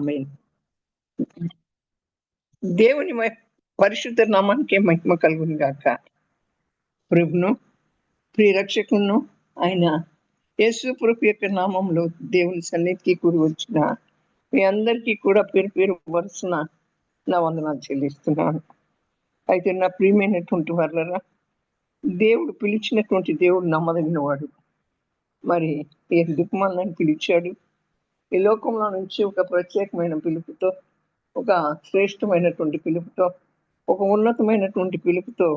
ఆమేన్. దేవుని పరిశుద్ధ నామానికి మహిమ కలుగును గాక. ప్రభును ప్రియరక్షకును ఆయన యేసు ప్రభు యొక్క నామంలో దేవుని సన్నిధికి కూడి వచ్చిన మీ అందరికీ కూడా పేరు పేరు వరుసన నా వందనాలు చెల్లిస్తున్నాను. అయితే నా ప్రియమైనటువంటి వాళ్ళరా, దేవుడు పిలిచినటువంటి దేవుడు నమ్మదగిన వాడు. మరి ఎందుకు మనల్ని పిలిచాడు? ఈ లోకంలో నుంచి ఒక ప్రత్యేకమైన పిలుపుతో, ఒక శ్రేష్టమైనటువంటి పిలుపుతో, ఒక ఉన్నతమైనటువంటి పిలుపుతో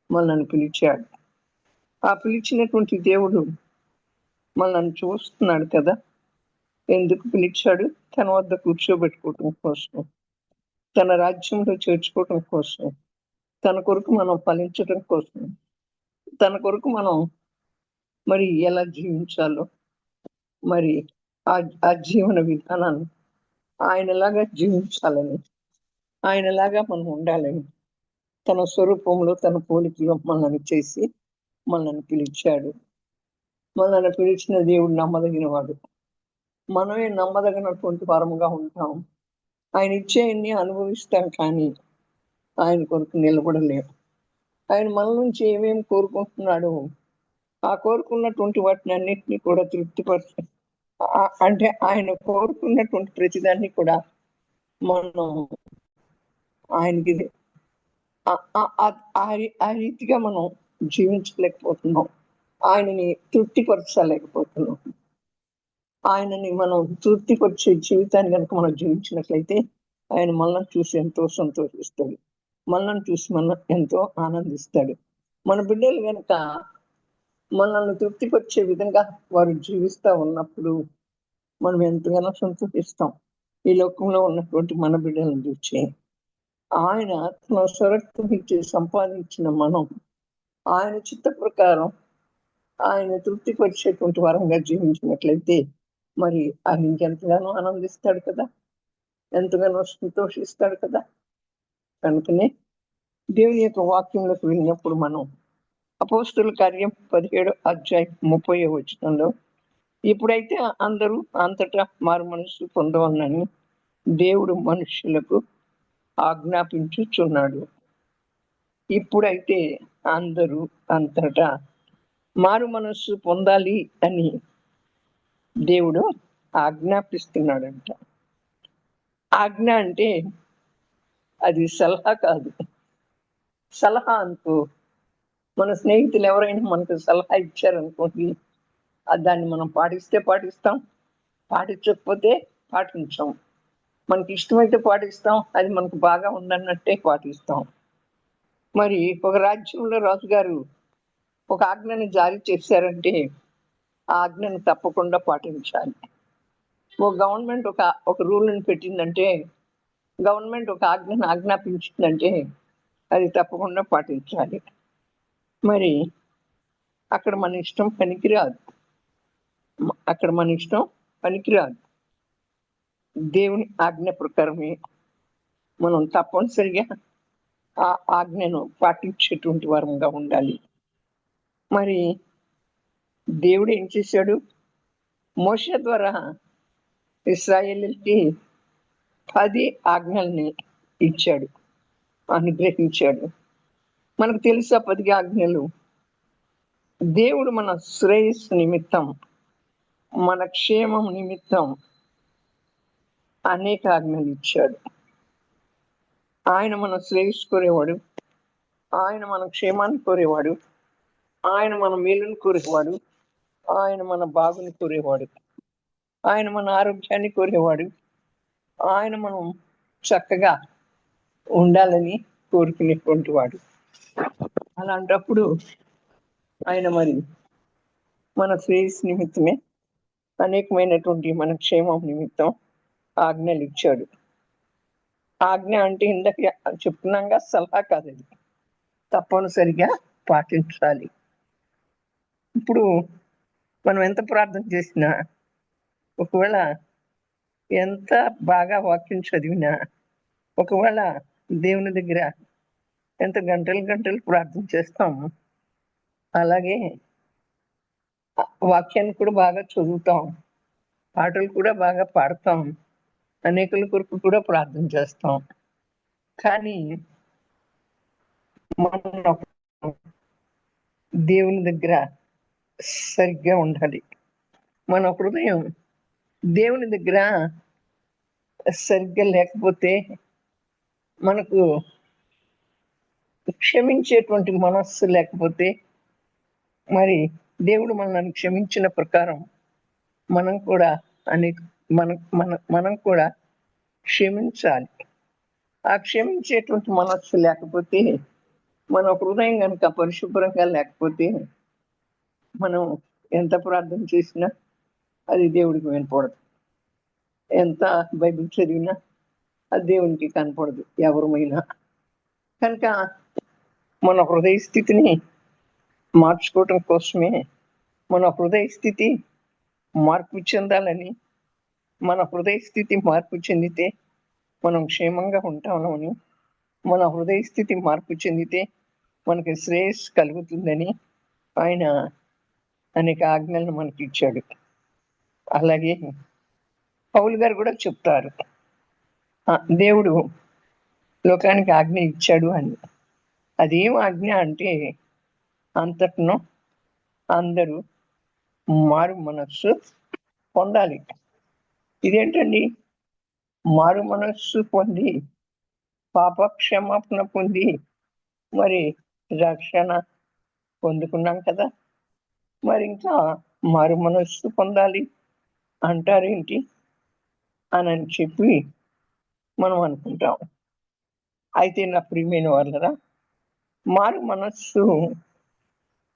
మనల్ని పిలిచాడు. ఆ పిలిచినటువంటి దేవుడు మనల్ని చూస్తున్నాడు కదా. ఎందుకు పిలిచాడు? తన వద్ద కూర్చోబెట్టుకోవటం కోసం, తన రాజ్యంలో చేర్చుకోవటం కోసం, తన కొరకు మనం ఫలించటం కోసం, తన కొరకు మనం మరి ఎలా జీవించాలో, మరి ఆ జీవన విధానాన్ని ఆయనలాగా జీవించాలని, ఆయనలాగా మనం ఉండాలని, తన స్వరూపంలో తన పోలికలో మనల్ని చేసి మనల్ని పిలిచాడు. మనల్ని పిలిచిన దేవుడు నమ్మదగిన వాడు. మనమే నమ్మదగినటువంటి వారముగా ఉంటాం. ఆయన ఇచ్చేయన్ని అనుభవిస్తాం, కానీ ఆయన కొరకు నిలబడలేము. ఆయన మన నుంచి ఏమేమి కోరుకుంటున్నాడో ఆ కోరుకున్నటువంటి వాటిని అన్నిటినీ కూడా తృప్తిపరచ అంటే ఆయన కోరుకున్నటువంటి ప్రతిదాన్ని కూడా మనం ఆయనకి ఆ రీతిగా మనం జీవించలేకపోతున్నాం. ఆయనని తృప్తిపరచలేకపోతున్నాం. ఆయనని మనం తృప్తిపరిచే జీవితాన్ని కనుక మనం జీవించినట్లయితే ఆయన మనల్ని చూసి ఎంతో సంతోషిస్తాడు. మనల్ని చూసి మనం ఎంతో ఆనందిస్తాడు. మన బిడ్డలు కనుక మనల్ని తృప్తిపరిచే విధంగా వారు జీవిస్తూ ఉన్నప్పుడు మనం ఎంతగానో సంతోషిస్తాం. ఈ లోకంలో ఉన్నటువంటి మన బిడ్డలను చూసి ఆయన తన స్వరక్తం ఇచ్చి సంపాదించిన మనం ఆయన చిత్త ప్రకారం ఆయన తృప్తిపరిచేటువంటి వరంగా జీవించినట్లయితే మరి ఆయన ఇంకెంతగానో ఆనందిస్తాడు కదా, ఎంతగానో సంతోషిస్తాడు కదా. కనుకనే దేవుని యొక్క వాక్యంలోకి వెళ్ళినప్పుడు మనం అపోస్తుల కార్యం 17:30 ఇప్పుడైతే అందరూ అంతటా మారు మనసు పొందవలనని దేవుడు మనుషులకు ఆజ్ఞాపించుచున్నాడు. ఇప్పుడైతే అందరూ అంతటా మారు మనస్సు పొందాలి అని దేవుడు ఆజ్ఞాపిస్తున్నాడంట. ఆజ్ఞ అంటే అది సలహా కాదు. సలహా అనుకో, మన స్నేహితులు ఎవరైనా మనకు సలహా ఇచ్చారనుకోండి, దాన్ని మనం పాటిస్తే పాటిస్తాం, పాటించకపోతే పాటించాం. మనకి ఇష్టమైతే పాటిస్తాం, అది మనకు బాగా ఉందన్నట్టే పాటిస్తాం. మరి ఒక రాజ్యంలో రాజుగారు ఒక ఆజ్ఞని జారీ చేశారంటే ఆ ఆజ్ఞను తప్పకుండా పాటించాలి. ఒక గవర్నమెంట్ ఒక రూల్ని పెట్టిందంటే, గవర్నమెంట్ ఒక ఆజ్ఞను ఆజ్ఞాపించిందంటే అది తప్పకుండా పాటించాలి. మరి అక్కడ మన ఇష్టం పనికిరాదు. అక్కడ మన ఇష్టం పనికిరాదు. దేవుని ఆజ్ఞ ప్రకారమే మనం తప్పనిసరిగా ఆ ఆజ్ఞను పాటించేటువంటి వారంగా ఉండాలి. మరి దేవుడు ఏం చేశాడు? మోషే ద్వారా ఇశ్రాయేలుకి 10 ఆజ్ఞల్ని ఇచ్చాడు, అనుగ్రహించాడు. మనకు తెలుసా 10 ఆజ్ఞలు? దేవుడు మన శ్రేయస్సు నిమిత్తం, మన క్షేమం నిమిత్తం అనేక ఆజ్ఞలు ఇచ్చాడు. ఆయన మన శ్రేయస్సు కోరేవాడు, ఆయన మన క్షేమాన్ని కోరేవాడు, ఆయన మన మేలుని కోరేవాడు, ఆయన మన బాగుని కోరేవాడు, ఆయన మన ఆరోగ్యాన్ని కోరేవాడు, ఆయన మనం చక్కగా ఉండాలని కోరుకునేటువంటి వాడు. అలాంటప్పుడు ఆయన మరి మన శ్రేయస్సు నిమిత్తమే, అనేకమైనటువంటి మన క్షేమం నిమిత్తం ఆజ్ఞలు ఇచ్చాడు. ఆజ్ఞ అంటే ఇందాక చెప్తున్నాగా, సలహా కాదు, తప్పనిసరిగా పాటించాలి. ఇప్పుడు మనం ఎంత ప్రార్థన చేసినా, ఒకవేళ ఎంత బాగా వాక్యం చదివినా, ఒకవేళ దేవుని దగ్గర ఎంత గంటలు గంటలు ప్రార్థన చేస్తాం, అలాగే వాక్యాన్ని కూడా బాగా చదువుతాం, పాటలు కూడా బాగా పాడతాం, అనేకుల కొరకు కూడా ప్రార్థన చేస్తాం. కానీ మనం దేవుని దగ్గర సరిగ్గా ఉండాలి. మన హృదయం దేవుని దగ్గర సరిగ్గా లేకపోతే మనకు క్షమించేటువంటి మనస్సు లేకపోతే మరి దేవుడు మనల్ని క్షమించిన ప్రకారం మనం కూడా మనం కూడా క్షమించాలి. ఆ క్షమించేటువంటి మనస్సు లేకపోతే మన హృదయం కనుక పరిశుభ్రంగా లేకపోతే మనం ఎంత ప్రార్థన చేసినా అది దేవుడికి వినపడదు. ఎంత బైబిల్ చదివినా అది దేవునికి కనపడదు ఎవరమైనా. కనుక మన హృదయ స్థితిని మార్చుకోవటం కోసమే, మన హృదయ స్థితి మార్పు చెందాలని, మన హృదయ స్థితి మార్పు చెందితే మనం క్షేమంగా ఉంటామని, మన హృదయ స్థితి మార్పు చెందితే మనకి శ్రేయస్సు కలుగుతుందని ఆయన అనేక ఆజ్ఞలను మనకి ఇచ్చాడు. అలాగే పౌలు గారు కూడా చెప్తారు, దేవుడు లోకానికి ఆజ్ఞ ఇచ్చాడు అని. అదేం ఆజ్ఞ అంటే అంతటను అందరూ మారు మనస్సు పొందాలి. ఇదేంటండి? మారు మనస్సు పొంది పాప క్షమాపణ పొంది మరి రక్షణ పొందుకున్నాం కదా, మరి ఇంకా మారు మనస్సు పొందాలి అంటారేంటి అని చెప్పి మనం అనుకుంటాం. అయితే నా ప్రియమైన వాళ్ళరా, మారు మనస్సు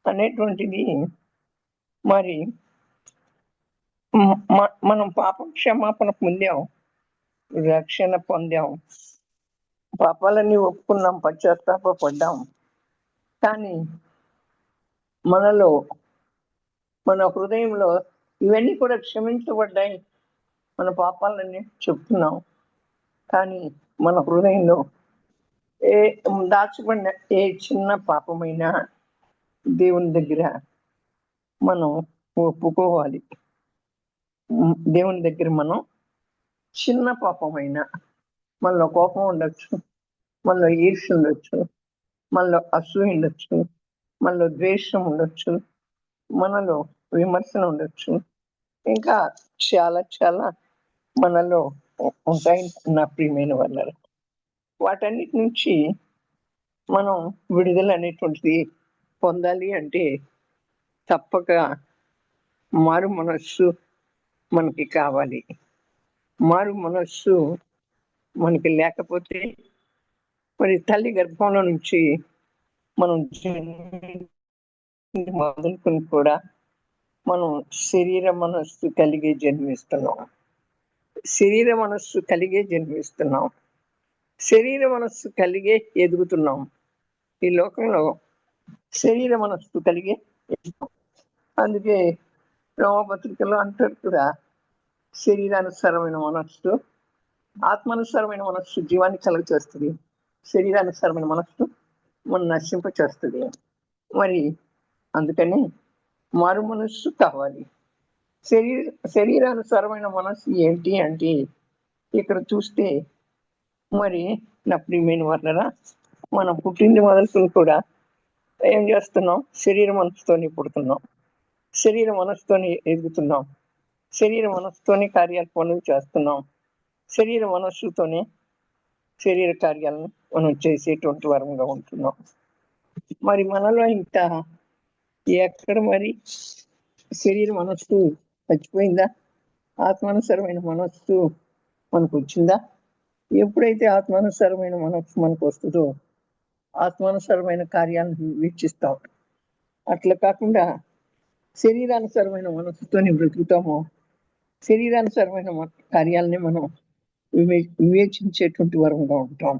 అనేటువంటిది మరి మనం పాప క్షమాపణ పొందాం, రక్షణ పొందాం, పాపాలన్నీ ఒప్పుకున్నాం, పశ్చాత్తాపడ్డాం. కానీ మనలో మన హృదయంలో ఇవన్నీ కూడా క్షమించబడ్డాయి, మన పాపాలన్నీ చెప్తున్నాం. కానీ మన హృదయంలో దాచబడిన ఏ చిన్న పాపమైనా దేవుని దగ్గర మనం ఒప్పుకోవాలి. దేవుని దగ్గర మనం చిన్న పాపమైన, మనలో కోపం ఉండొచ్చు, మనలో ఈర్ష్య ఉండొచ్చు, మనలో అసూయ ఉండొచ్చు, మనలో ద్వేషం ఉండొచ్చు, మనలో విమర్శన ఉండొచ్చు, ఇంకా చాలా చాలా మనలో ఉంటాయి నా ప్రియమైన వాళ్ళ. వాటన్నిటి నుంచి మనం విడుదల అనేటువంటిది పొందాలి అంటే తప్పక మారు మనస్సు మనకి కావాలి. మారు మనస్సు మనకి లేకపోతే మరి తల్లి గర్భంలో నుంచి మనం మొదలుకొని కూడా మనం శరీర మనస్సు కలిగే జన్మిస్తున్నాం. శరీర మనస్సు కలిగే జన్మిస్తున్నాం. శరీర మనస్సు కలిగే ఎదుగుతున్నాం. ఈ లోకంలో శరీర మనస్సు కలిగే. అందుకే రోమపత్రికలో అంటారు కూడా, శరీరానుసారమైన మనస్సు ఆత్మానుసారమైన మనస్సు జీవాన్ని కలుగ చేస్తుంది, శరీరానుసారమైన మనస్సు మనం నశింప చేస్తుంది. మరి అందుకని మారు మనస్సు కావాలి. శరీరానుసారమైన మనస్సు ఏంటి అంటే ఇక్కడ చూస్తే మరి నా ప్రియమైన వాళ్ళరా, మనం పుట్టింది మొదలుకొని కూడా ఏం చేస్తున్నాం? శరీర మనస్సుతోనే పుడుతున్నాం, శరీర మనస్సుతోనే ఎదుగుతున్నాం, శరీర మనస్సుతోనే కార్యాలు పనులు చేస్తున్నాం, శరీర మనస్సుతోనే శరీర కార్యాలను మనం చేసేటువంటి వరంగా ఉంటున్నాం. మరి మనలో ఇంకా ఎక్కడ మరి శరీర మనస్సు చచ్చిపోయిందా? ఆత్మానుసరమైన మనస్సు మనకు వచ్చిందా? ఎప్పుడైతే ఆత్మానుసరమైన మనస్సు మనకు వస్తుందో ఆత్మానుసరమైన కార్యాలను వీక్షిస్తాం. అట్లా కాకుండా శరీరానుసరమైన మనస్సుతోనే బ్రతుకుతామో శరీరానుసరమైన కార్యాలని మనం వివేచించేటువంటి వరంగా ఉంటాం.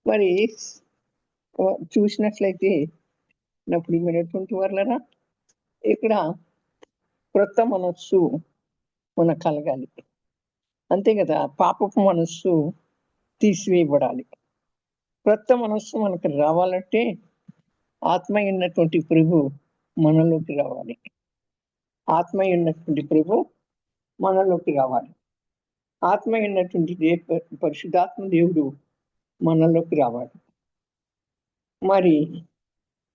మరి చూసినట్లయితే నా ప్రియమైనటువంటి వాళ్ళరా, ఇక్కడ క్రొత్త మనస్సు మనకు కలగాలి, అంతే కదా. పాపపు మనస్సు తీసివేయబడాలి. క్రొత్త మనస్సు మనకు రావాలంటే ఆత్మ ఉన్నటువంటి ప్రభు మనలోకి రావాలి. ఆత్మ ఉన్నటువంటి ప్రభు మనలోకి రావాలి. ఆత్మ అయినటువంటి పరిశుద్ధాత్మ దేవుడు మనలోకి రావాలి. మరి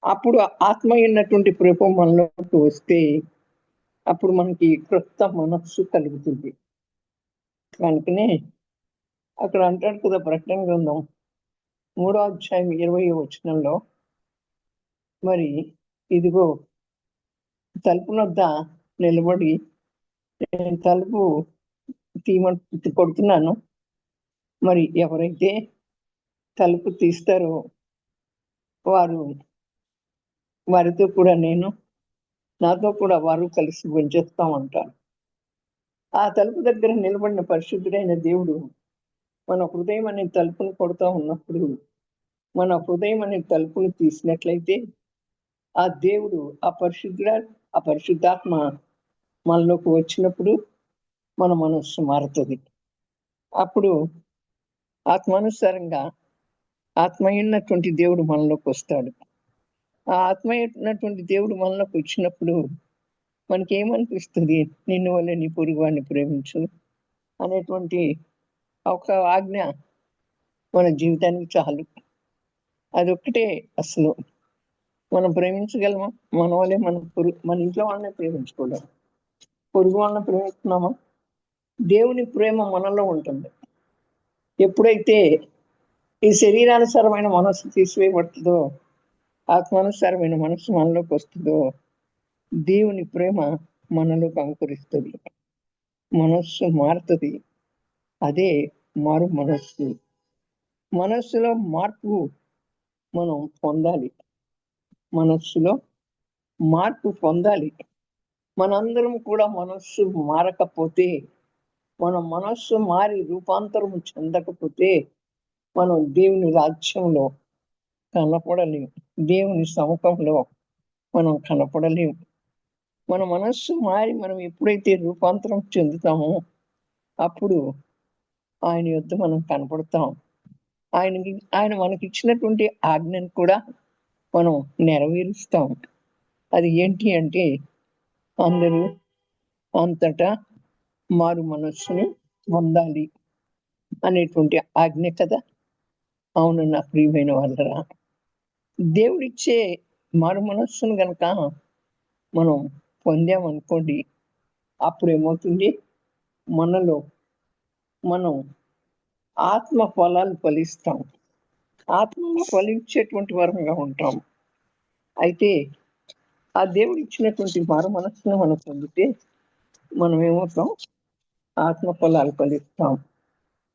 అప్పుడు ఆత్మ అయినటువంటి ప్రభు మనలోకి వస్తే అప్పుడు మనకి క్రొత్త మనస్సు కలుగుతుంది. కనుకనే అక్కడ అంటాడు కదా, ప్రకటన గ్రంథం 3వ అధ్యాయం 20వ వచనంలో, మరి ఇదిగో తలుపునొద్ద నిలబడి నేను తలుపు కొడుతున్నాను, మరి ఎవరైతే తలుపు తీస్తారో వారితో కూడా నేను, నాతో కూడా వారు కలిసి భోంచేస్తామంటారు. ఆ తలుపు దగ్గర నిలబడిన పరిశుద్ధుడైన దేవుడు మన హృదయం అనే తలుపును కొడుతూ ఉన్నప్పుడు, మన హృదయం అనే తలుపును తీసినట్లయితే ఆ దేవుడు, ఆ పరిశుద్ధాత్మ మనలోకి వచ్చినప్పుడు మన మనస్సు మారుతుంది. అప్పుడు ఆత్మానుసారంగా ఆత్మయున్నటువంటి దేవుడు మనలోకి వస్తాడు. ఆ ఆత్మయున్నటువంటి దేవుడు మనలోకి వచ్చినప్పుడు మనకేమనిపిస్తుంది? నిన్ను వల్ల నీ పొరుగువాడిని ప్రేమించు అనేటువంటి ఒక ఆజ్ఞ మన జీవితానికి చాలు. అదొక్కటే అసలు మనం ప్రేమించగలమా? మన వల్లే మన ఇంట్లో వాళ్ళని ప్రేమించుకోలేము. పొరుగు వాళ్ళని ప్రేమిస్తున్నామా? దేవుని ప్రేమ మనలో ఉంటుంది. ఎప్పుడైతే ఈ శరీరానుసారమైన మనస్సు తీసివేయబడుతుందో, ఆత్మానుసారమైన మనస్సు మనలోకి వస్తుందో, దేవుని ప్రేమ మనలోకి అంకురిస్తుంది, మనస్సు మారుతుంది. అదే మారు మనస్సు. మనస్సులో మార్పు మనం పొందాలి. మనస్సులో మార్పు పొందాలి. మనందరం కూడా మనస్సు మారకపోతే, మన మనస్సు మారి రూపాంతరం చెందకపోతే మనం దేవుని రాజ్యంలో కనపడలేము, దేవుని సముఖంలో మనం కనపడలేము. మన మనస్సు మారి మనం ఎప్పుడైతే రూపాంతరం చెందుతామో అప్పుడు ఆయన యొద్ద మనం కనపడతాం. ఆయన మనకి ఇచ్చినటువంటి ఆజ్ఞను కూడా మనం నెరవేరుస్తాం. అది ఏంటి అంటే, అందరూ అంతటా మారు మనస్సుని పొందాలి అనేటువంటి ఆజ్ఞ కదా. అవును నా ప్రియమైన వాళ్ళరా, దేవుడిచ్చే మారు మనస్సును గనక మనం పొందామనుకోండి, అప్పుడు ఏమవుతుంది? మనలో మనం ఆత్మ ఫలాలు ఫలిస్తాం. ఆత్మను ఫలించేటువంటి వరంగా ఉంటాం. అయితే ఆ దేవుడు ఇచ్చినటువంటి మారు మనస్సును మనం పొందితే మనం ఏమవుతాం? ఆత్మ ఫలాలు ఫలిస్తాం.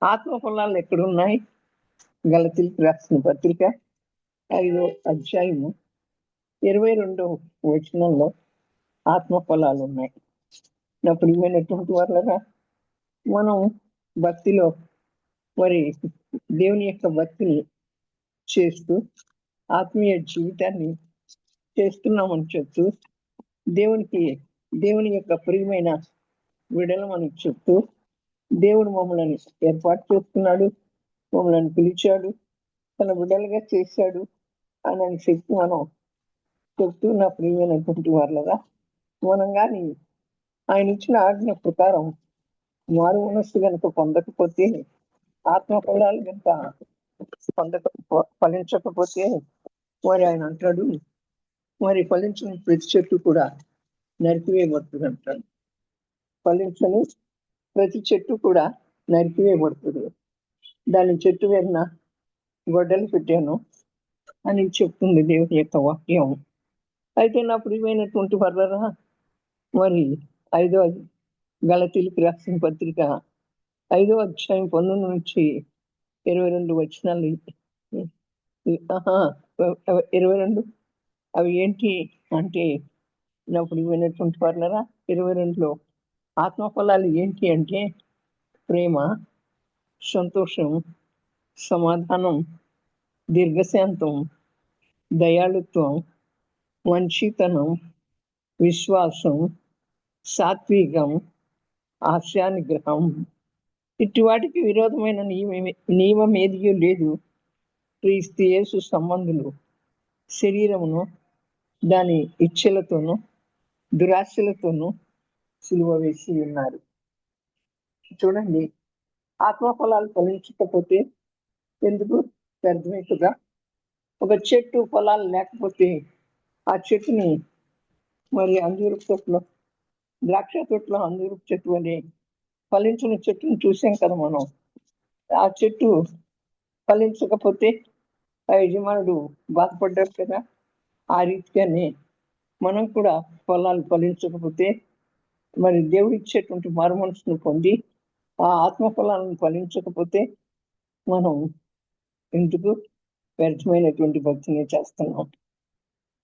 ఆత్మ ఫలాలు ఎక్కడున్నాయి? గలతీయులకు రాసిన పత్రిక 5వ అధ్యాయము 22వ వచనంలో ఆత్మ ఫలాలు ఉన్నాయి. నా ప్రియమైనటువంటి వాళ్ళరా, మనం భక్తిలో మరి దేవుని యొక్క భక్తిని చేస్తూ ఆత్మీయ జీవితాన్ని చేస్తున్నామని చెప్తూ దేవుని యొక్క ప్రియమైన విడలమని చెప్తూ, దేవుడు మమ్మల్ని ఏర్పాటు చేస్తున్నాడు, మమ్మల్ని పిలిచాడు, తన విడలుగా చేశాడు అని చెప్పి మనం చెప్తూ, నా ప్రియమైనటువంటి వాళ్ళగా మనం కానీ ఆయన ఇచ్చిన ఆజ్ఞ ప్రకారం మారు మనస్సు కనుక పొందకపోతే, ఆత్మ ఫలాలు కనుక ఫలించకపోతే, మరి ఆయన అంటాడు, మరి ఫలించిన ప్రతి చెట్టు కూడా నరికివేయబడుతుంది అంటాడు. ఫలించని ప్రతి చెట్టు కూడా నరికివేయబడుతుంది. దాని చెట్టు వేరున గొడ్డలు పెట్టాను అని చెప్తుంది దేవుని యొక్క వాక్యం. అయితే నా ప్రియమైనటువంటి వర్రరా, మరి 5వ గలతీయులకు రాసిన పత్రిక 5వ అధ్యాయం 19 నుంచి 22 వచనాలు, 22 అవి ఏంటి అంటే, నా ప్రియమైనటువంటి వర్రరా, 22లో ఆత్మఫలాలు ఏంటి అంటే, ప్రేమ, సంతోషం, సమాధానం, దీర్ఘశాంతం, దయాళుత్వం, మంచితనం, విశ్వాసం, సాత్వికం, ఆశానిగ్రహం. ఇటు వాటికి విరోధమైన నియమం ఏదియో లేదు. క్రీస్తు యేసు సంబంధులు శరీరమును దాని ఇచ్చలతోనూ దురాశలతోనూ సిలువ వేసి ఉన్నారు. చూడండి, ఆత్మఫలాలు ఫలించకపోతే ఎందుకు వ్యర్థమే కదా. ఒక చెట్టు ఫలాలు లేకపోతే ఆ చెట్టుని మరి అంజూరపు తోటలో, ద్రాక్ష తోటలో అంజూరపు చెట్టు అని ఫలించిన చెట్టుని చూసాం కదా మనం. ఆ చెట్టు ఫలించకపోతే ఆ యజమానుడు బాధపడ్డారు కదా. ఆ రీతిగానే మనం కూడా ఫలాలు ఫలించకపోతే మరి దేవుడు ఇచ్చేటువంటి మారు మనసును పొంది ఆ ఆత్మ ఫలాలను ఫలించకపోతే మనం ఎందుకు వ్యర్థమైనటువంటి భక్తిని చేస్తున్నాం.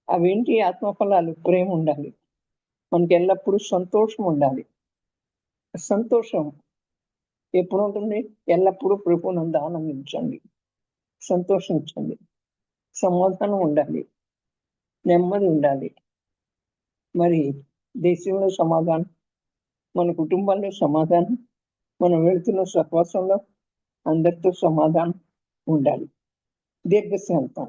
అవేంటి ఆత్మఫలాలు? ప్రేమ ఉండాలి, మనకి ఎల్లప్పుడూ సంతోషం ఉండాలి. సంతోషం ఎప్పుడు ఉంటుంది? ఎల్లప్పుడూ ప్రభువునందు ఆనందించండి, సంతోషించండి. సమాధానం ఉండాలి, నెమ్మది ఉండాలి. మరి దేశంలో సమాధానం, మన కుటుంబంలో సమాధానం, మనం వెళుతున్న సహవాసంలో అందరితో సమాధానం ఉండాలి. దీర్ఘశాంతం,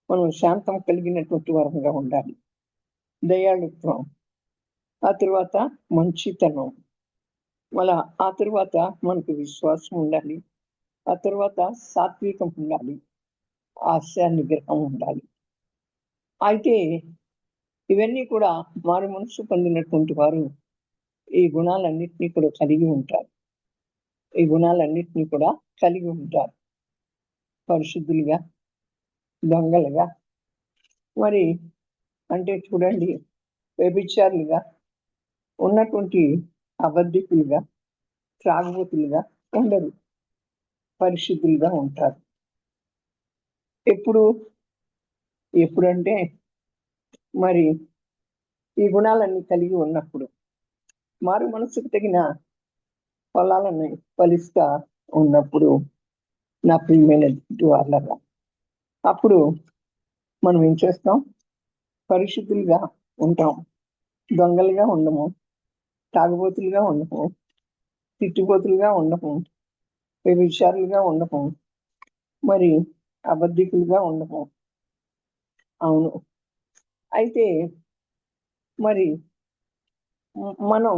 మనం శాంతం కలిగినటువంటి వరంగా ఉండాలి. దయాళుత్వం, ఆ తర్వాత మంచితనం, మళ్ళా ఆ తర్వాత మనకు విశ్వాసం ఉండాలి, ఆ తర్వాత సాత్వికం ఉండాలి, ఆశా నిగ్రహం ఉండాలి. అయితే ఇవన్నీ కూడా మారు మనసు పొందినటువంటి వారు ఈ గుణాలన్నింటినీ కూడా కలిగి ఉంటారు. ఈ గుణాలన్నింటినీ కూడా కలిగి ఉంటారు. పరిశుద్ధులుగా, దొంగలుగా, మరి అంటే చూడండి, వ్యభిచారులుగా ఉన్నటువంటి అబద్ధికులుగా, త్రాగుబోతులుగా ఉండరు, పరిశుద్ధులుగా ఉంటారు. ఎప్పుడంటే మరి ఈ గుణాలన్నీ కలిగి ఉన్నప్పుడు, మారు మనసుకు తగిన ఫలాలను ఫలిస్తా ఉన్నప్పుడు, నా ప్రియమైన వాళ్ళగా, అప్పుడు మనం ఏం చేస్తాం? పరిశుద్ధులుగా ఉంటాం, దొంగలుగా ఉండము, తాగుబోతులుగా ఉండము, తిట్టుబోతులుగా ఉండము, వ్యభిచారులుగా ఉండము, మరి అబద్ధికులుగా ఉండము. అవును. అయితే మరి మనం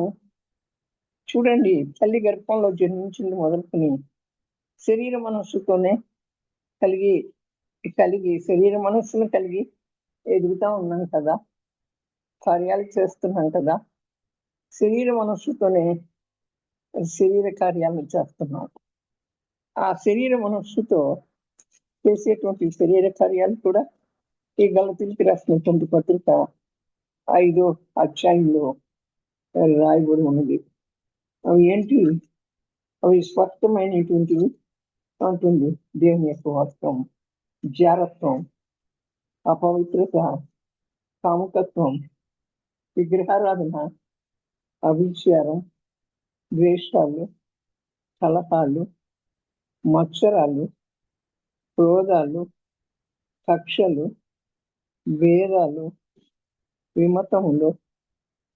చూడండి, తల్లి గర్భంలో జన్మించింది మొదలుకొని శరీర మనస్సుతోనే కలిగి శరీర మనస్సును కలిగి ఎదుగుతా ఉన్నాం కదా, కార్యాలు చేస్తున్నాం కదా. శరీర మనస్సుతోనే శరీర కార్యాలను చేస్తున్నాం. ఆ శరీర మనస్సుతో చేసేటువంటి శరీర కార్యాలు కూడా ఈ గలతీయులకు రాసినటువంటి పత్రిక 5వ అధ్యాయంలో రాయబడి ఉన్నది. అవి ఏంటి? అవి స్పష్టమైనటువంటివి అంటుంది దేవుని యొక్క వాక్యం. జారత్వం, అపవిత్రత, కాముకత్వం, విగ్రహారాధన, అభిచారం, ద్వేషాలు, కలహాలు, మత్సరాలు, క్రోధాలు, కక్షలు, భేదాలు, విమతములు,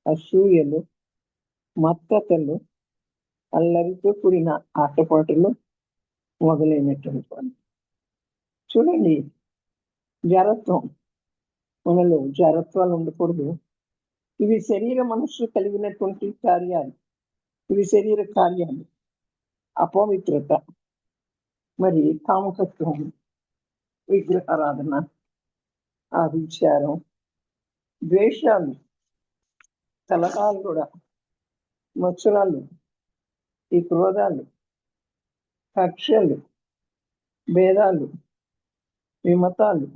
అసూయలు, మత్తతలు, అల్లరితో కూడిన ఆటపాటలు మొదలైనటువంటి. చూడండి, జారత్వం, మనలో జారత్వాలు ఉండకూడదు. ఇవి శరీర మనస్సు కలిగినటువంటి కార్యాలు, ఇవి శరీర కార్యాలు. అపవిత్రత, మరి కామకత్వం, విగ్రహారాధన, ఆభిచారం, ద్వేషాలు, కలహాలు కూడా, మత్సరాలు, ఈ క్రోధాలు, కక్షలు, భేదాలు, విమతాలు,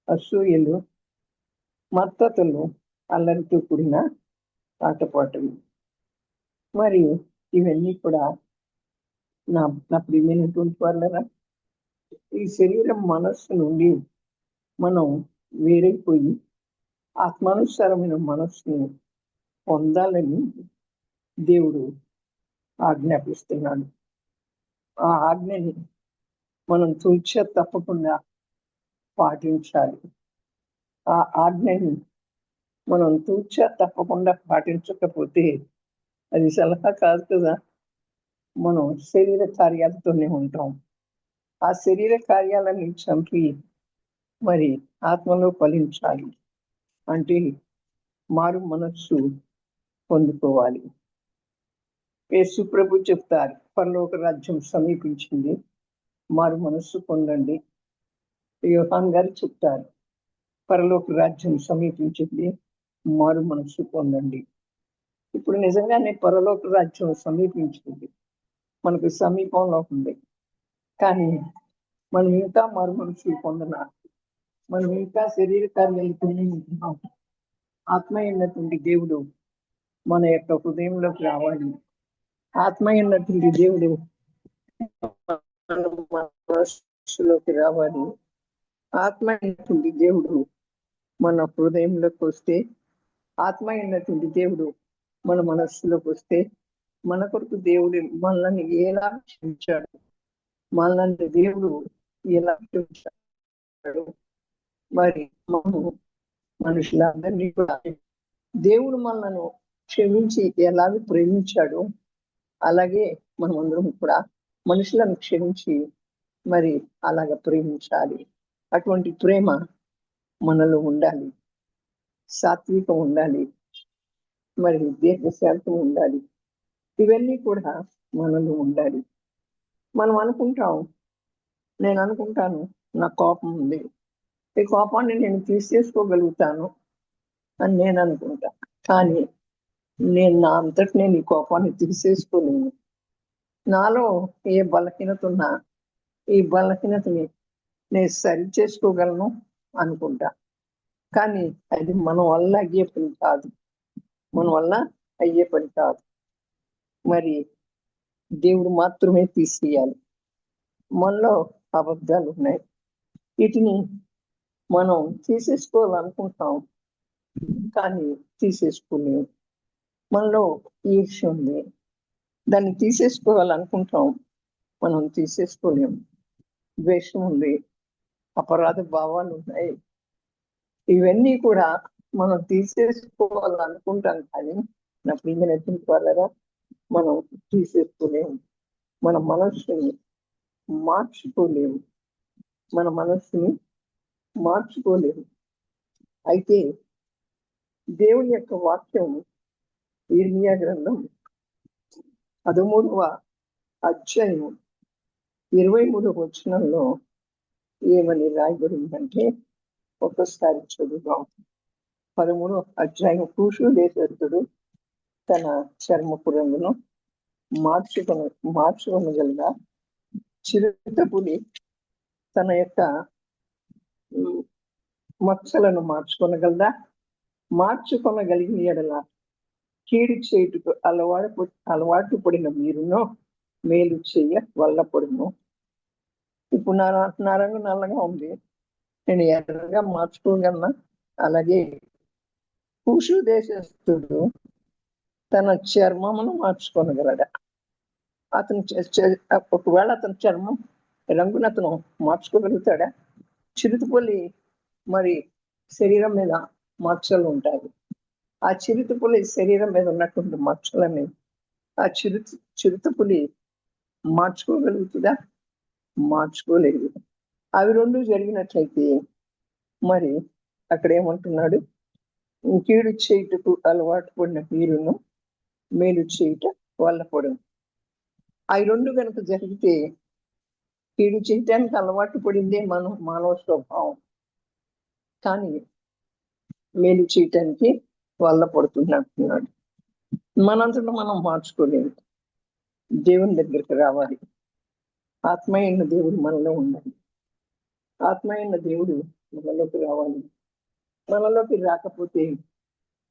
అసూయలు, మత్తతులు, అల్లరితో కూడిన ఆటపాటలు. మరి ఇవన్నీ కూడా నా ప్రియమైనటువంటి వాళ్ళరా, ఈ శరీరం మనస్సు నుండి మనం వేరైపోయి ఆత్మానుసారమైన మనస్సును పొందాలని దేవుడు ఆజ్ఞాపిస్తున్నాడు. ఆ ఆజ్ఞని మనం తూచా తప్పకుండా పాటించాలి. ఆ ఆజ్ఞని మనం తూచా తప్పకుండా పాటించకపోతే అది సలహా కాదు కదా. మనం శరీర కార్యాలతోనే ఉంటాం. ఆ శరీర కార్యాలని చంపి మరి ఆత్మలో ఫలించాలి అంటే మారు మనస్సు పొందుకోవాలి. యేసు ప్రభు చెప్తారు, పరలోక రాజ్యం సమీపించింది, మారు మనస్సు పొందండి. యోహాన్ గారు చెప్తారు, పరలోక రాజ్యం సమీపించింది, మారు మనస్సు పొందండి. ఇప్పుడు నిజంగానే పరలోక రాజ్యం సమీపించింది, మనకు సమీపంలో ఉంది. కానీ మనం ఇంకా మారు మనస్సు పొందనా? మనం ఇంకా శరీర కార్యాలతోనే ఉంటున్నాం. ఆత్మ అయినటువంటి దేవుడు మన యొక్క హృదయంలోకి రావాలి. ఆత్మ అయినటువంటి దేవుడు మన మనస్సులోకి రావాలి. ఆత్మ అయినటువంటి దేవుడు మన హృదయంలోకి వస్తే, ఆత్మ అయినటువంటి దేవుడు మన మనస్సులోకి వస్తే, మన కొరకు దేవుడు మనల్ని ఎలా క్షమించాడు, మనల్ని దేవుడు ఎలా క్షమించాడు, మరి మనము మనుషులందరినీ కూడా దేవుడు మనలను క్షమించి ఎలాగ ప్రేమించాడో అలాగే మనమందరం కూడా మనుషులను క్షమించి మరి అలాగ ప్రేమించాలి. అటువంటి ప్రేమ మనలో ఉండాలి, సాత్వికం ఉండాలి, మరి దీర్ఘశాంతం ఉండాలి. ఇవన్నీ కూడా మనలో ఉండాలి. మనం అనుకుంటాం, నేను అనుకుంటాను నా కోపం ఉంది, ఈ కోపాన్ని నేను తీసేసుకోగలుగుతాను అని నేను అనుకుంటా. కానీ నేను నా అంతటి నేను ఈ కోపాన్ని తీసేసుకోలేను. నాలో ఏ బలహీనత ఉన్నా ఈ బలహీనతని నేను సరి చేసుకోగలను అనుకుంటా. కానీ అది మన వల్ల అయ్యే పని కాదు, మన వల్ల అయ్యే పని కాదు. మరి దేవుడు మాత్రమే తీసేయాలి. మనలో అబద్ధాలు ఉన్నాయి, వీటిని మనం తీసేసుకోవాలనుకుంటాం కానీ తీసేసుకోలేము. మనలో ఈర్ష్య ఉంది, దాన్ని తీసేసుకోవాలనుకుంటాం, మనం తీసేసుకోలేము. ద్వేషం ఉంది, అపరాధ భావాలు ఉన్నాయి, ఇవన్నీ కూడా మనం తీసేసుకోవాలనుకుంటాం కానీ నా ప్రియమైన వాళ్ళరా మనం తీసేసుకోలేము. మన మనస్సుని మార్చుకోలేము, మన మనస్సుని మార్చుకోలేము. అయితే దేవుని యొక్క వాక్యం ఇర్మియా గ్రంథం 13వ అధ్యాయం 23వ వచనంలో ఏమని రాయబడిందంటే ఒక్కసారి చదువుదాం. 13వ అధ్యాయం, కూషు దేశస్థుడు తన చర్మపు రంగును మార్చుకొనగలదా? చిరుతపులి తన యొక్క మచ్చలను మార్చుకొనగలదా? మార్చుకొనగలిగిన ఎడల కీడు చేయుటకు అలవాటు పడిన మీరును మేలు చెయ్య వల్లపడును. ఇప్పుడు నా రంగు నల్లగా ఉంది, నేను ఎర్రగా మార్చుకోగలనా? అలాగే కూషు దేశస్థుడు తన చర్మమును మార్చుకోనగలడా? అతను ఒకవేళ అతని చర్మం రంగును అతను మార్చుకోగలుగుతాడా? చిరుతపులి మరి శరీరం మీద మచ్చలు ఉంటాయి. ఆ చిరుతపులి శరీరం మీద ఉన్నటువంటి మచ్చలని ఆ చిరుతపులి మార్చుకోగలుగుతుందా? మార్చుకోలేదు. అవి రెండు జరిగినట్లయితే మరి అక్కడ ఏమంటున్నాడు? కీడు చేయుటకు అలవాటు పడిన మీరును మేలు చేయుట వల్లపడును. అవి రెండు కనుక జరిగితే, కీడు చేయటానికి అలవాటు పడిందే మానవ స్వభావం, కానీ మేలు చేయటానికి వల్ల పడుతుంది అంటున్నాడు. మనంతటా మనం మార్చుకోలేము, దేవుని దగ్గరికి రావాలి. ఆత్మీయ దేవుడు మనలో ఉండాలి, ఆత్మీయ దేవుడు మనలోకి రావాలి. మనలోకి రాకపోతే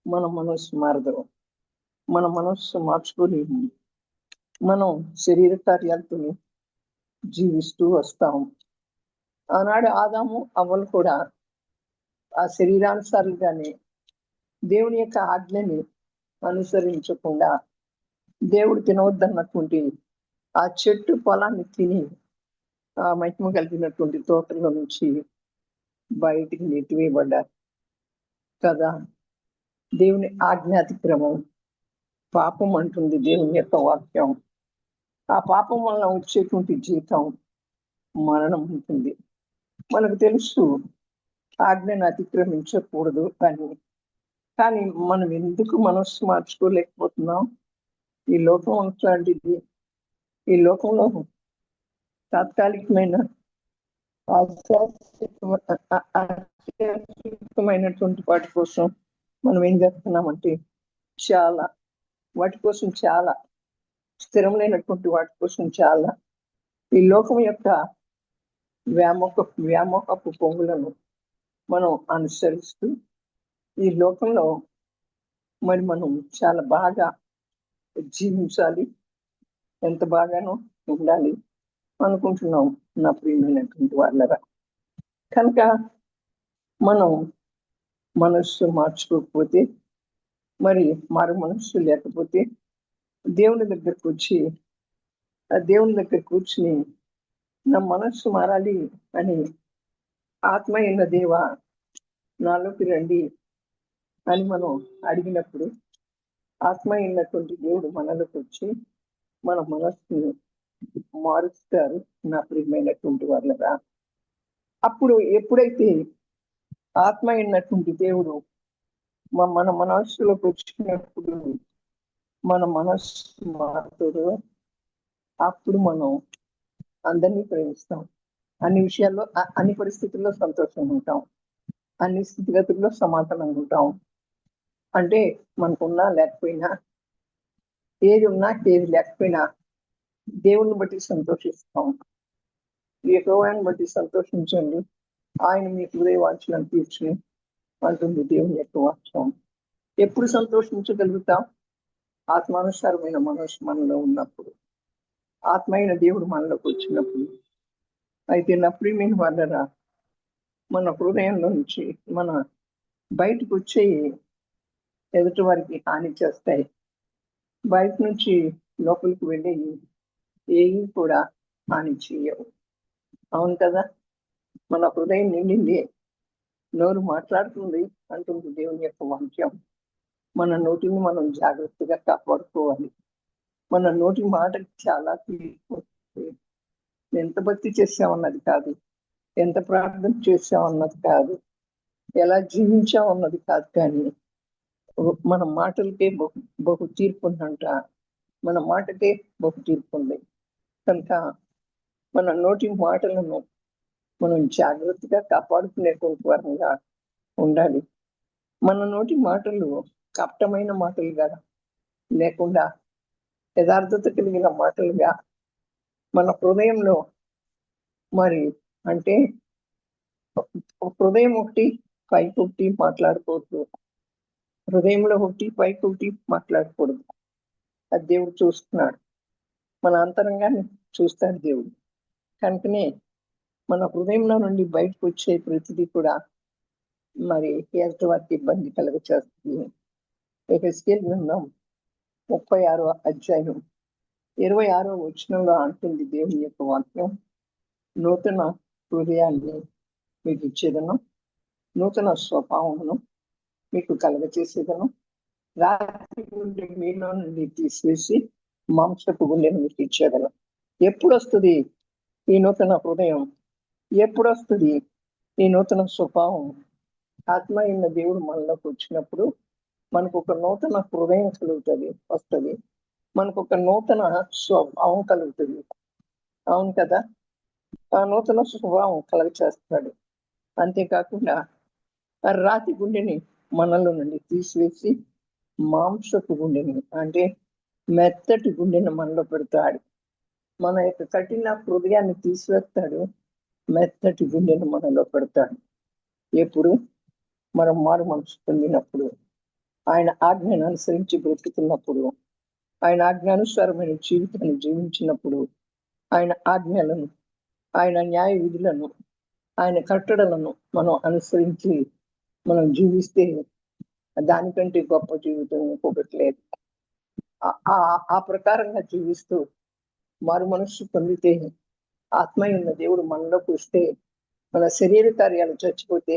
మన మనస్సు మారదు, మన మనస్సు మార్చుకోలేము. మనం శరీర కార్యాలతో జీవిస్తూ వస్తాం. ఆనాడు ఆదాము అవ్వలు కూడా ఆ శరీరానుసారంగానే దేవుని యొక్క ఆజ్ఞని అనుసరించకుండా దేవుడు తినవద్దన్నటువంటి ఆ చెట్టు పొలాన్ని తిని ఆ మహిమ కలిగినటువంటి తోటలో నుంచి బయటికి నెట్టివేయబడ్డారు కదా. దేవుని ఆజ్ఞాతిక్రమం పాపం అంటుంది దేవుని యొక్క వాక్యం. ఆ పాపం వల్ల వచ్చేటువంటి జీవితం మరణం ఉంటుంది. మనకు తెలుసు ఆజ్ఞను అతిక్రమించకూడదు అని, కానీ మనం ఎందుకు మనస్సు మార్చుకోలేకపోతున్నాం? ఈ లోకం అట్లాంటిది. ఈ లోకంలో తాత్కాలికమైన ఆధ్యాత్మికమైనటువంటి వాటి కోసం మనం ఏం చేస్తున్నామంటే చాలా వాటి కోసం చాలా స్థిరమైనటువంటి వాటి కోసం చాలా ఈ లోకం యొక్క వ్యామోహపు పొంగులను మనం అనుసరిస్తూ ఈ లోకంలో మరి మనం చాలా బాగా జీవించాలి, ఎంత బాగానో ఉండాలి అనుకుంటున్నాం నా ప్రియమైనటువంటి వాళ్ళరా. కనుక మనం మనస్సు మార్చుకోకపోతే, మరి మారు మనస్సు లేకపోతే దేవుని దగ్గరకు వచ్చి ఆ దేవుని దగ్గర కూర్చుని నా మనస్సు మారాలి అని ఆత్మ అయిన దేవ నాలోకి రండి అని మనం అడిగినప్పుడు ఆత్మ అయినటువంటి దేవుడు మనలోకి వచ్చి మన మనస్సుని మారుస్తారు నా ప్రియమైనటువంటి వాళ్ళరా. అప్పుడు ఎప్పుడైతే ఆత్మ అయినటువంటి దేవుడు మన మనస్సులోకి వచ్చినప్పుడు మన మనస్సు మారుతుందో అప్పుడు మనం అందరినీ ప్రేమిస్తాం, అన్ని విషయాల్లో అన్ని పరిస్థితుల్లో సంతోషంగా ఉంటాం, అన్ని స్థితిగతుల్లో సమాధానంగా ఉంటాం. అంటే మనకున్నా లేకపోయినా, ఏది ఉన్నా ఏది లేకపోయినా దేవుని బట్టి సంతోషిస్తాం. యెహోవాను బట్టి సంతోషించండి, ఆయన మీ హృదయవాంఛలను తీర్చుని అంటుంది దేవుని యొక్క వాక్యం. ఎప్పుడు సంతోషించగలుగుతాం? ఆత్మానుసారమైన మనసు మనలో ఉన్నప్పుడు, ఆత్మ అయిన దేవుడు మనలోకి వచ్చినప్పుడు. అయితే నా ప్రియమైన వాళ్ళరా, మన హృదయంలో నుంచి మన బయటకు వచ్చే ఎదుటి వారికి హాని చేస్తాయి, బయట నుంచి లోపలికి వెళ్ళి ఏవి కూడా హాని చేయవు. అవును కదా? మన హృదయం నిండింది, నోరు మాట్లాడుతుంది అంటుంది దేవుని యొక్క వాక్యం. మన నోటిని మనం జాగ్రత్తగా కాపాడుకోవాలి. మన నోటి మాటకి చాలా తీరిపోతుంది. ఎంత భక్తి చేసామన్నది కాదు, ఎంత ప్రార్థన చేసామన్నది కాదు, ఎలా జీవించామన్నది కాదు, కానీ మన మాటలకే బహు తీర్పు ఉందంట. మన మాటకే బహు తీర్పు ఉంది. కనుక మన నోటి మాటలను మనం జాగ్రత్తగా కాపాడుకునేటువంటి వారంగా ఉండాలి. మన నోటి మాటలు కపటమైన మాటలుగా లేకుండా యథార్థత కలిగిన మాటలుగా మన హృదయంలో, మరి అంటే హృదయం ఒకటి పైకి ఒకటి మాట్లాడుకోవద్దు, హృదయంలో ఒకటి పైకి ఒకటి మాట్లాడకూడదు. అది దేవుడు చూస్తున్నాడు, మన అంతరంగాన్ని చూస్తాడు దేవుడు. కనుకనే మన హృదయంలో నుండి బయటకు వచ్చే ప్రతిదీ కూడా మరి ఎదుటి వారికి ఇబ్బంది కలుగ చేస్తుంది. యెహెజ్కేలు గ్రంథం 36వ అధ్యాయం 26వ వచనంలో అంటుంది దేవుని యొక్క వాక్యం, నూతన హృదయాన్ని మీకు ఇచ్చేదను, నూతన స్వభావమును మీకు కలగచేసేదను, రాతి గుండె మీలో నుండి తీసివేసి మాంసపు గుండెను మీకు ఇచ్చేదను. ఎప్పుడు వస్తుంది ఈ నూతన హృదయం? ఎప్పుడు వస్తుంది ఈ నూతన స్వభావం? ఆత్మ అయిన దేవుడు మనలోకి వచ్చినప్పుడు మనకు ఒక నూతన హృదయం వస్తుంది, మనకు ఒక నూతన స్వభావం కలుగుతుంది. అవును కదా? ఆ నూతన స్వభావం కలుగ చేస్తాడు. అంతేకాకుండా ఆ రాతి గుండెని మనలో నుండి తీసివేసి మాంసపు గుండెని, అంటే మెత్తటి గుండెని మనలో పెడతాడు. మన యొక్క కఠిన హృదయాన్ని తీసివేస్తాడు, మెత్తటి గుండెను మనలో పెడతాడు. ఎప్పుడు? మనం మారు మనసు పొందినప్పుడు, ఆయన ఆజ్ఞను అనుసరించి బ్రతుకుతున్నప్పుడు, ఆయన ఆజ్ఞానుసారమైన జీవితాన్ని జీవించినప్పుడు, ఆయన ఆజ్ఞలను, ఆయన న్యాయ విధులను, ఆయన కట్టడలను మనం అనుసరించి మనం జీవిస్తే దానికంటే గొప్ప జీవితం ఇంకొకటి లేదు. ఆ ప్రకారంగా జీవిస్తూ మారు మనస్సు పొందితే, ఆత్మ ఉన్న దేవుడు మనలోకి వస్తే, మన శరీర కార్యాలు చచ్చిపోతే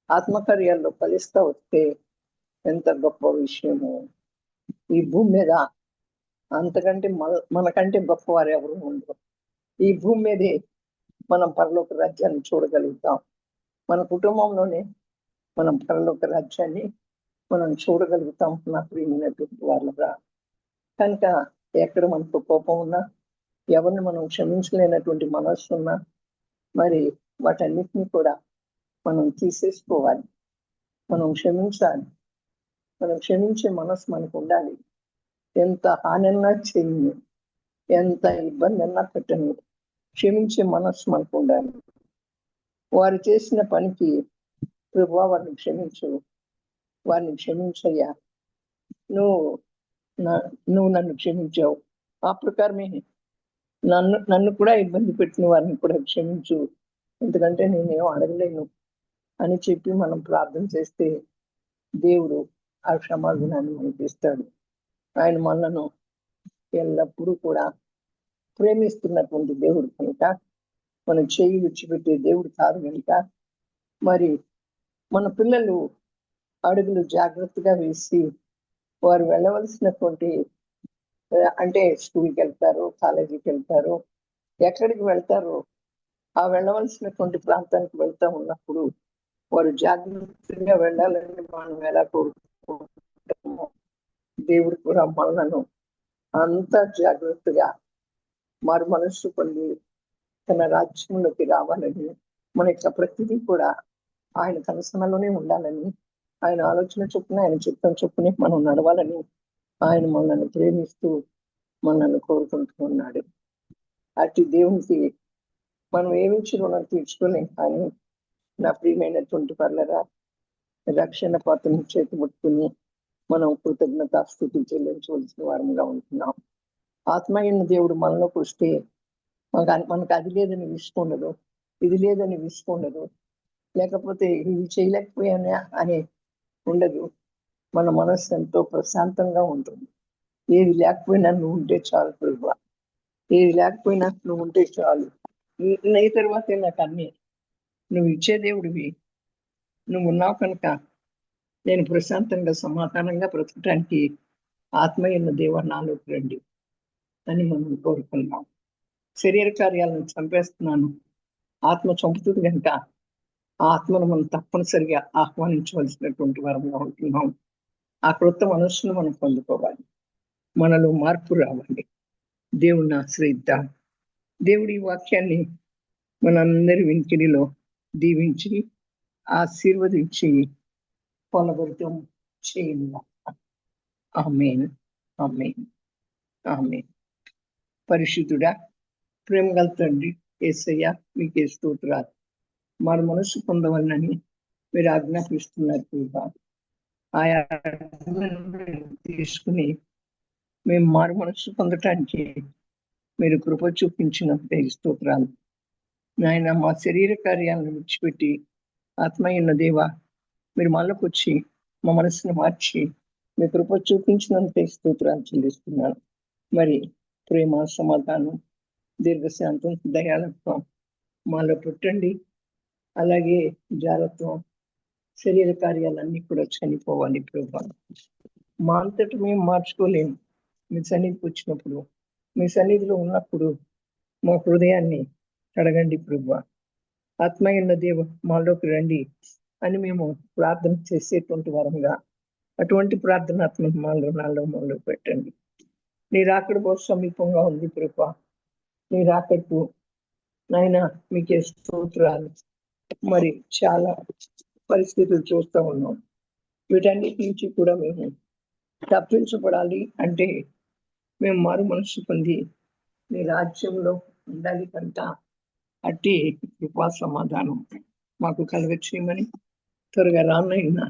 ఆత్మకార్యాల్లో ఫలిస్తా వస్తే ఎంత గొప్ప విషయము. ఈ భూమి మీద అంతకంటే మనకంటే గొప్పవారు ఎవరు ఉండరు. ఈ భూమి మీదే మనం పరలోక రాజ్యాన్ని చూడగలుగుతాం. మన కుటుంబంలోనే మనం పరలోక రాజ్యాన్ని మనం చూడగలుగుతాం. నా ప్రియమైనటువంటి వాళ్ళగా కనుక ఎక్కడ మనకు కోపం ఉన్నా, ఎవరిని మనం క్షమించలేనటువంటి మనస్సు ఉన్నా, మరి వాటన్నిటినీ కూడా మనం తీసేసుకోవాలి. మనం క్షమించాలి. మనం క్షమించే మనసు మనకు ఉండాలి. ఎంత హానన్నా చేయని, ఎంత ఇబ్బంది అన్నా పెట్టని, క్షమించే మనస్సు మనకు ఉండాలి. వారు చేసిన పనికి ప్రభువా వారిని క్షమించు, వారిని క్షమించయ్యా, నువ్వు నన్ను క్షమించావు, ఆ ప్రకారమే నన్ను కూడా ఇబ్బంది పెట్టిన వారిని కూడా క్షమించు, ఎందుకంటే నేనేం అడగలేను అని చెప్పి మనం ప్రార్థన చేస్తే దేవుడు ఆ క్షమాగుణాన్ని మనకి ఇస్తాడు. ఆయన మనలను ఎల్లప్పుడూ కూడా ప్రేమిస్తున్నటువంటి దేవుడు కనుక, మనం చేయి విడిచిపెట్టే దేవుడు కాదు కనుక, మరి మన పిల్లలు అడుగులు జాగ్రత్తగా వేసి వారు వెళ్ళవలసినటువంటి, అంటే స్కూల్కి వెళ్తారు, కాలేజీకి వెళ్తారు, ఎక్కడికి వెళ్తారో ఆ వెళ్ళవలసినటువంటి ప్రాంతానికి వెళ్తా ఉన్నప్పుడు వారు జాగ్రత్తగా వెళ్ళాలని మనం ఎలా కోరుకుంటామో, దేవుడు కూడా మనలను అంత జాగ్రత్తగా మారు మనస్సు పొంది తన రాజ్యంలోకి రావాలని, మన యొక్క ప్రతిదీ కూడా ఆయన కనసనలోనే ఉండాలని, ఆయన ఆలోచన చొప్పున, ఆయన చిత్తం చొప్పునే మనం నడవాలని ఆయన మనల్ని ప్రేమిస్తూ మనల్ని కోరుకుంటూ ఉన్నాడు. అటు దేవునికి మనం ఏమిచ్చి రుణం తీర్చుకోలేం, కానీ నా ప్రియమైనటువంటి పర్లరా, రక్షణ పాత్రను చేతి ముట్టుకుని మనం కృతజ్ఞతాస్తుతులు చెల్లించవలసిన వారంగా ఉంటున్నాం. ఆత్మీయ దేవుడు మనలోకి వస్తే మనకు అది లేదని విసుకుండదు, ఇది లేదని విసుకుండదు, లేకపోతే ఇది చేయలేకపోయానా అని ఉండదు. మన మనస్సు ఎంతో ప్రశాంతంగా ఉంటుంది. ఏది లేకపోయినా నువ్వు ఉంటే చాలు ప్రభువా, ఏది లేకపోయినా నువ్వు ఉంటే చాలు, నీ తర్వాతే నాకు అన్ని, నువ్వు ఇచ్చే దేవుడివి, నువ్వు ఉన్నావు కనుక నేను ప్రశాంతంగా సమాధానంగా బ్రతకటానికి ఆత్మీయ దేవ నాలోకి రండి అని మనం కోరుకున్నాం. శరీర కార్యాలను చంపేస్తున్నాను, ఆత్మ చంపుతుంది కనుక ఆ ఆత్మను మనం తప్పనిసరిగా ఆహ్వానించవలసినటువంటి వారంగా ఉంటున్నాం. ఆ క్రొత్త మనస్సును మనం పొందుకోవాలి, మనలో మార్పు రావాలి, దేవుణ్ణి ఆశ్రయిద్దాం. దేవుడి వాక్యాన్ని మనందరి వినికిడిలో దీవించి ఆశీర్వదించి పొలబడితం చేయండి. ఆమేన్, ఆమేన్, ఆమేన్. పరిశుద్ధుడా, ప్రేమగల తండ్రి యేసయ్య, మీకే స్తోత్రాలు. మన మనసు పొందవాలని మీరు ఆజ్ఞాపిస్తున్నారు ప్రభా. ఆయా తీసుకుని మేము మారు మనసు పొందటానికి మీరు కృప చూపించినందుకే స్తోత్రాలు నాయన. మా శరీర కార్యాలను విడిచిపెట్టి ఆత్మీయ దేవా, మీరు మనలోకి వచ్చి మా మనసును మార్చి మీ కృప చూపించినందుకే స్తోత్రాలు చెల్లిస్తున్నాను. మరి ప్రేమ, సమాధానం, దీర్ఘశాంతం, దయాలత్వం మాలో పుట్టండి. అలాగే జాగ్రత్తం, శరీర కార్యాలన్నీ కూడా చనిపోవాలి ప్రభా. మా అంతటి మేము మార్చుకోలేము. మీ సన్నిధికి వచ్చినప్పుడు, మీ సన్నిధిలో ఉన్నప్పుడు మా హృదయాన్ని కడగండి ప్రభా. ఆత్మీయ దేవ మాలోకి రండి అని మేము ప్రార్థన చేసేటువంటి వారంగా, అటువంటి ప్రార్థన ఆత్మ నాలో పెట్టండి. నీ రాకడ బహు సమీపంగా ఉంది ప్రభా. నీ రాకడకు నాయన మీకే స్తోత్రాలు. మరి చాలా పరిస్థితులు చూస్తూ ఉన్నాం. వీటన్నిటి నుంచి కూడా మేము తప్పించబడాలి అంటే మేము మారు మనసు పొంది నీ రాజ్యంలో ఉండాలి కనుక అట్టి కృపా సమాధానం మాకు కలగచేయమని, త్వరగా రానైనా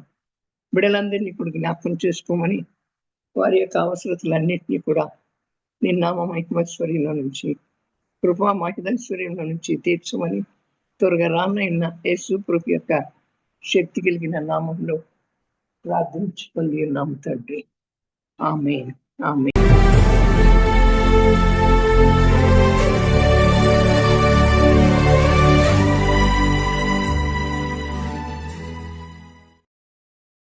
బిడ్డలందరినీ కూడా జ్ఞాపకం చేసుకోమని, వారి యొక్క అవసరతలన్నింటినీ కూడా నీ నామ మహిమైశ్వర్యంలో నుంచి, కృపా మహిమైశ్వర్యంలో నుంచి తీర్చమని, త్వరగా రానైనా యేసు ప్రభు యొక్క శక్తి కలిగిన నామంలో ప్రార్థించుకొని ఉన్నాము తండ్రి. ఆమేన్, ఆమేన్.